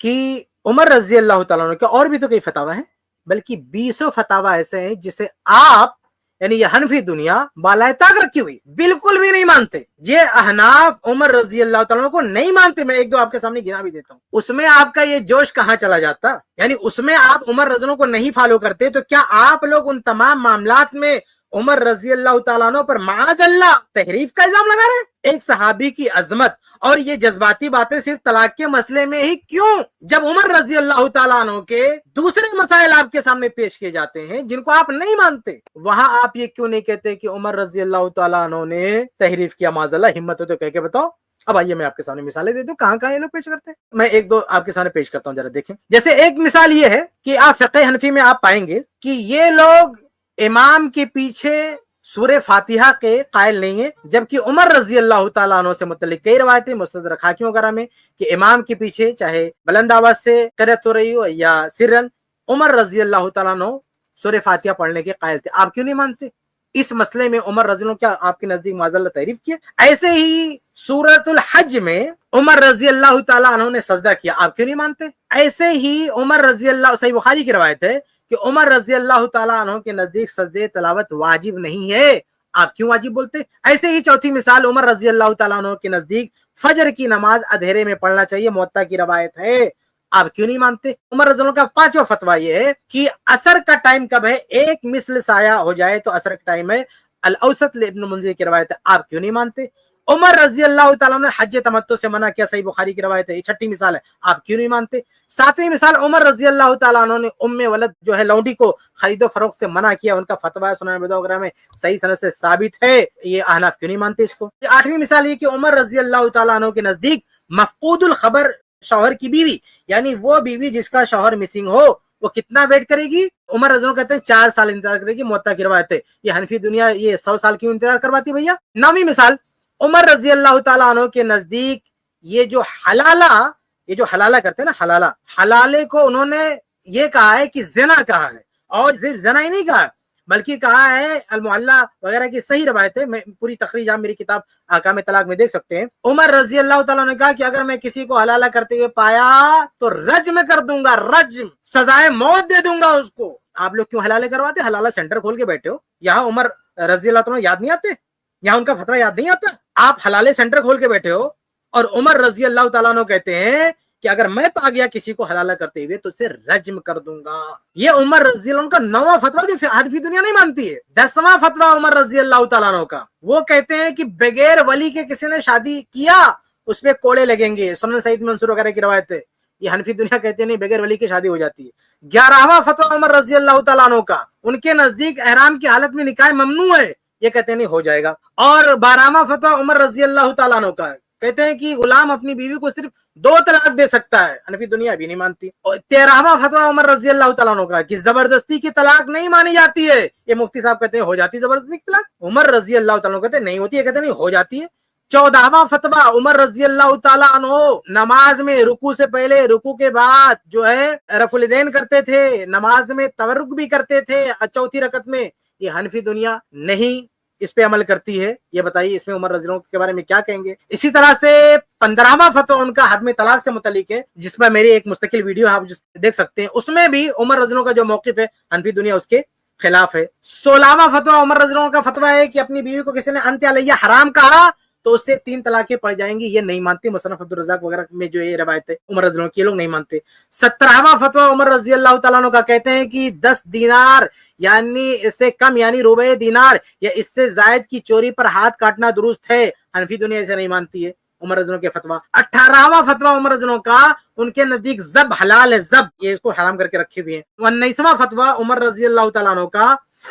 कि उमर रजी अल्लाह तआला अन्हु के और भी तो कई फतावा हैं, बल्कि 20 फतावा ऐसे हैं जिसे आप यानी ये हनफी दुनिया बालाए ताक रखी हुई बिल्कुल भी नहीं मानते। ये अहनाफ उमर रजी अल्लाह तआला अन्हु को नहीं मानते। मैं एक दो आपके सामने गिना भी देता हूँ। उसमें आपका ये जोश कहाँ चला जाता, यानी उसमें आप उमर रजी को नहीं फॉलो करते, तो क्या आप लोग उन तमाम मामलात में उमर रजी अल्लाह तआला अन्हु पर माअज़ल्लाह तहरीफ का इल्जाम लगा रहे हैं? एक सहाबी की अजमत और ये जज्बाती बातें सिर्फ तलाक के मसले में ही क्यों, जब उमर रजी अल्लाह तआला अन्हु के दूसरे मसाइल आपके सामने पेश किए जाते हैं जिनको आप नहीं मानते, वहां आप ये क्यों नहीं कहते कि उमर रजी अल्लाह तआला अन्हु ने तहरीफ किया? माअज़ल्लाह, हिम्मत हो तो कह के बताओ। अब आइए मैं आपके सामने मिसालें दे दूं कहां कहां ये लोग पेश करते हैं। मैं एक दो आपके सामने पेश करता हूं, जरा देखें। जैसे एक मिसाल ये है कि आप फ़िक़्ह हनफी में आप पाएंगे कि ये लोग इमाम के पीछे सूरे फातिहा के कायल नहीं है, जबकि उमर रजी अल्लाह तआला अन्हु से मुतल्लिक कई रवायतें मुस्तदरक हाकिम वगैरह में कि इमाम के पीछे चाहे बुलंद आवाज से क़िराअत हो रही हो या सिरन, उमर रजी अल्लाह तआला अन्हु सूरे फातिहा पढ़ने के कायल थे। आप क्यों नहीं मानते? इस मसले में उमर रजी क्या आपके नजदीक माज़ल्लाह तारीफ किया? ऐसे ही सूरतुल हज में उमर रजी अल्लाह तआला अन्हु ने सजदा किया, आप क्यों नहीं मानते? ऐसे ही उमर रजी अल्लाह, सही बुखारी की रवायत है कि उमर रजी अल्लाह तआला अन्हु के नजदीक सजदे तलावत वाजिब नहीं है, आप क्यों वाजिब बोलते? ऐसे ही चौथी मिसाल, उमर रजी अल्लाह तआला अन्हु के नजदीक फजर की नमाज अंधेरे में पढ़ना चाहिए, मुअत्ता की रवायत है, आप क्यों नहीं मानते? उमर रजी अल्लाह का पांचवा फतवा यह है कि असर का टाइम कब है? एक मिसल साया हो जाए तो असर का टाइम है, अल औसत इब्न मुंज़िर की रवायत है, आप क्यों नहीं मानते? उमर रजी अल्लाह तआला ने हज तमत्तु से मना किया, सही बुखारी की रवायत है, ये छठी मिसाल है, आप क्यों नहीं मानते? सातवीं मिसाल, उमर रजी अल्लाह तआला ने उम्मे वलद जो है लौंडी को खरीदो फरोख्त से मना किया, उनका फतवा सुनन वगैरह में सही सनद से साबित है, ये अहनाफ क्यों नहीं मानते इसको? आठवीं मिसाल ये कि उमर रजी अल्लाह तआला के नजदीक मफकूदुल खबर शौहर की बीवी, यानी वो बीवी जिसका शौहर मिसिंग हो, वो कितना वेट करेगी? उमर रज़ी कहते हैं 4 साल इंतजार करेगी, मुअत्ता की रवायत है। ये हनफी दुनिया ये 100 साल क्यों इंतजार करवाती भैया? नौवीं मिसाल, उमर रजी अल्लाह तआला अन्हु के नजदीक ये जो हलाला करते हैं ना, हलाले को उन्होंने ये कहा है कि ज़िना कहा है, और सिर्फ ज़िना ही नहीं कहा बल्कि कहा है अल-मुअल्ला वगैरह की सही रवायत है। मैं पूरी तखरीज आप मेरी किताब अहकाम तलाक में देख सकते हैं। उमर रजी अल्लाह तआला ने कहा कि अगर मैं किसी को हलाला करते हुए पाया तो रज्म कर दूंगा, रज्म, सजाए मौत दे दूंगा उसको। आप लोग क्यों हलाले करवाते? हलाला सेंटर खोल के बैठे हो, यहाँ उमर रजी अल्लाह तआला याद नहीं आते? यहाँ उनका फतवा याद नहीं आता? आप हलाले सेंटर खोल के बैठे हो और उमर रजी अल्लाह तआला अन्हु कहते हैं कि अगर मैं पा गया किसी को हलाला करते हुए तो उसे रज्म कर दूंगा। ये उमर रजी अल्लाह का 9वां फतवा जो हनफी दुनिया नहीं मानती है। 10वां फतवा उमर रजी अल्लाह तआला अन्हु का, वो कहते हैं कि बगैर वली के किसी ने शादी किया उस पे कोड़े लगेंगे। सुनन सईद मंसूर वगैरह की रवायत है। ये हनफी दुनिया कहते हैं नहीं, बगैर वली की शादी हो जाती है। 11वां फतवा उमर रजी अल्लाह तआला अन्हु का, उनके नजदीक एहराम की हालत में निकाह ममनू है, ये कहते हैं नहीं हो जाएगा। और 12वां फतवा उमर रजी अल्लाह तआला अन्हु का, कहते हैं कि गुलाम अपनी बीवी को सिर्फ 2 तलाक दे सकता है, हनफी दुनिया भी नहीं मानती। और 13वां फतवा उमर रजी अल्लाह तआला अन्हु का कि जबरदस्ती की तलाक नहीं मानी जाती है, ये मुफ्ती साहब कहते हैं हो जाती है जबरदस्ती की तलाक। उमर रजी अल्लाह तआला कहते हैं नहीं होती है, कहते नहीं हो जाती है। 14वां फतवा उमर रजी अल्लाह तआला अन्हु नमाज में रुकू से पहले रुकू के बाद जो है रफुल यदैन करते थे, नमाज में तवरुक भी करते थे चौथी रकत में। ये हनफी दुनिया नहीं इस पे अमल करती है। ये बताइए इसमें उमर रज़ी अल्लाह के बारे में क्या कहेंगे? इसी तरह से 15वां फतवा उनका हदम तलाक से मुतल्लिक है, जिस पर मेरी एक मुस्तकिल वीडियो आप देख सकते हैं। उसमें भी उमर रज़ी अल्लाह का जो मौक़िफ़ है हनफी दुनिया उसके खिलाफ है। 16वां फतवा उमर रज़ी अल्लाह का फतवा है कि अपनी बीवी को किसी ने अंत अलैया हराम कहा तो उससे 3 तलाकें पड़ जाएंगी। ये नहीं मानते। मुसन्नफ़ अब्दुर रज़्ज़ाक़ वगैरह में जो ये रवायत है उमर रज़ी अल्लाह की, लोग नहीं मानते। 17वां फतवा उमर रज़ी अल्लाह तआला अन्हु का, कहते हैं कि 10 दीनार यानी इससे कम यानी रुबे दीनार या इससे जायद की चोरी पर हाथ काटना दुरुस्त है। हनफी दुनिया इसे नहीं मानती है। उमर रज़ी अल्लाह के फतवा। 18वां फतवा उमर रज़ी अल्लाह का, उनके नजदीक जब हलाल है, जब ये इसको हराम करके रखे हुए हैं। 19वां फतवा उमर रज़ी अल्लाह तआला अन्हु का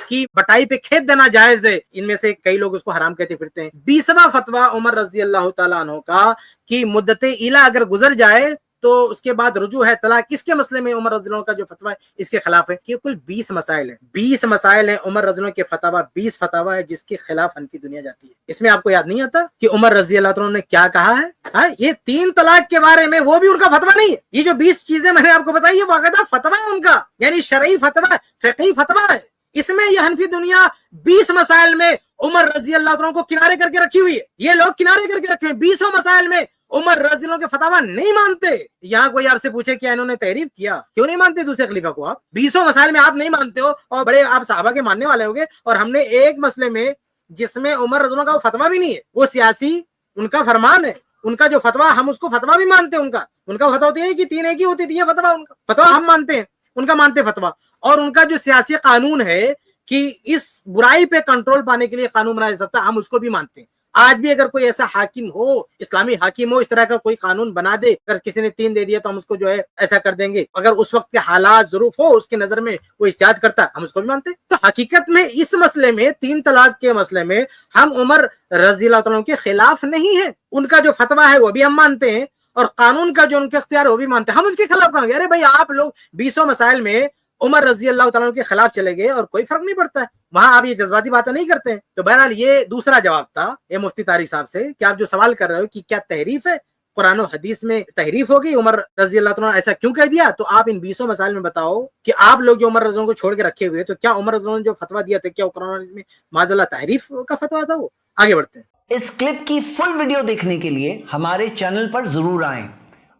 कि बटाई पे खेत देना जायज है, इनमें से कई लोग उसको हराम कहते फिरते हैं। 20वां फतवा उमर रज़ी अल्लाह तआला अन्हु का कि मुद्दते इला अगर गुजर जाए तो उसके बाद रुजू है तलाक। इसके मसले में उमर रज़ी अल्लाह का जो फतवा है इसके खिलाफ है। कि कुल 20 मसाइल है, 20 मसाइल है उमर रज़ी अल्लाह के फतवा, 20 फतवा है जिसके खिलाफ हनफी दुनिया जाती है। इसमें आपको याद नहीं आता कि उमर रज़ी अल्लाह तआला ने क्या कहा है? ये 3 तलाक के बारे में वो भी उनका फतवा नहीं है। ये जो 20 चीजें मैंने आपको बताई है वाक़दा फतवा है उनका, यानी शरई फतवा, फ़िक़ही फतवा है। इसमें ये हनफी दुनिया 20 मसाइल में उमर रज़ी अल्लाह तआला को किनारे करके रखी हुई है। ये लोग किनारे करके रखे हुए 20 मसाइल में उमर रज़ी अल्लाह के फतवा नहीं मानते। यहाँ कोई आपसे पूछे क्या इन्होंने तहरीफ किया, क्यों नहीं मानते दूसरे खलीफा को? आप 20 मसाइल में आप नहीं मानते हो और बड़े आप सहाबा के मानने वाले होगे, और हमने एक मसले में जिसमें उमर रज़ी अल्लाह का फतवा भी नहीं है, वो सियासी उनका फरमान है, उनका जो फतवा, हम उसको फतवा भी मानते हैं। उनका फतवा होती है कि 3 एक ही होती थी, ये फतवा उनका फतवा हम मानते हैं, उनका मानते फतवा। और उनका जो सियासी कानून है कि इस बुराई पे कंट्रोल पाने के लिए कानून बनाया जा सकता है, हम उसको भी मानते हैं। आज भी अगर कोई ऐसा हाकिम हो, इस्लामी हाकिम हो, इस तरह का कोई कानून बना दे, अगर किसी ने 3 दे दिया तो हम उसको जो है ऐसा कर देंगे, अगर उस वक्त के हालात ज़रूफ हो उसकी नजर में वो इज्तिहाद करता है, हम उसको भी मानते हैं। तो हकीकत में इस मसले में, 3 तलाक के मसले में, हम उमर रज़ी अल्लाह तआला के खिलाफ नहीं है। उनका जो फतवा है वो भी हम मानते हैं, और कानून का जो उनके इख्तियार है वो भी मानते हैं। हम उसके खिलाफ कहेंगे अरे भाई आप लोग 20 मसाइल में उमर रज़ी अल्लाह तआला के खिलाफ चले गए और कोई फर्क नहीं पड़ता है, वहां आप ये जज्बाती बातें नहीं करते हैं। तो बहरहाल ये दूसरा जवाब था ये मुफ्ती तारिक साहब से कि आप जो सवाल कर रहे हो कि क्या तहरीफ है, कुरान और हदीस में तहरीफ होगी, उमर रज़ी अल्लाह तआला ऐसा क्यों कह दिया, तो आप इन 20 मसाइल में बताओ कि आप लोग जो उमर रज़ी को छोड़ के रखे हुए, तो क्या उमर रज़ी ने जो फतवा दिया था, क्या कुरान में माज़अल्लाह तहरीफ का फतवा था? वो आगे बढ़ते हैं। इस क्लिप की फुल वीडियो देखने के लिए हमारे चैनल पर जरूर आएं।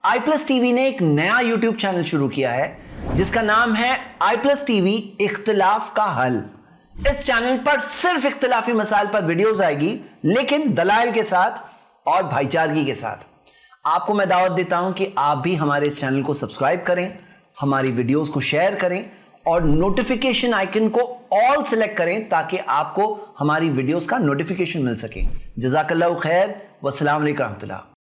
iPlus TV ने एक नया YouTube चैनल शुरू किया है जिसका नाम है iPlus TV इख्तिलाफ का हल। इस चैनल पर सिर्फ इख्तिलाफी मसाइल पर वीडियोस आएगी, लेकिन दलाइल के साथ और भाईचारगी के साथ। आपको मैं दावत देता हूं कि आप भी हमारे इस चैनल को सब्सक्राइब करें, हमारी वीडियोस को शेयर करें और नोटिफिकेशन आइकन को ऑल सेलेक्ट करें ताकि आपको हमारी वीडियोस का नोटिफिकेशन मिल सके। जज़ाकल्लाहु खैर, वस्सलाम अलैकुम रहमतुल्लाह।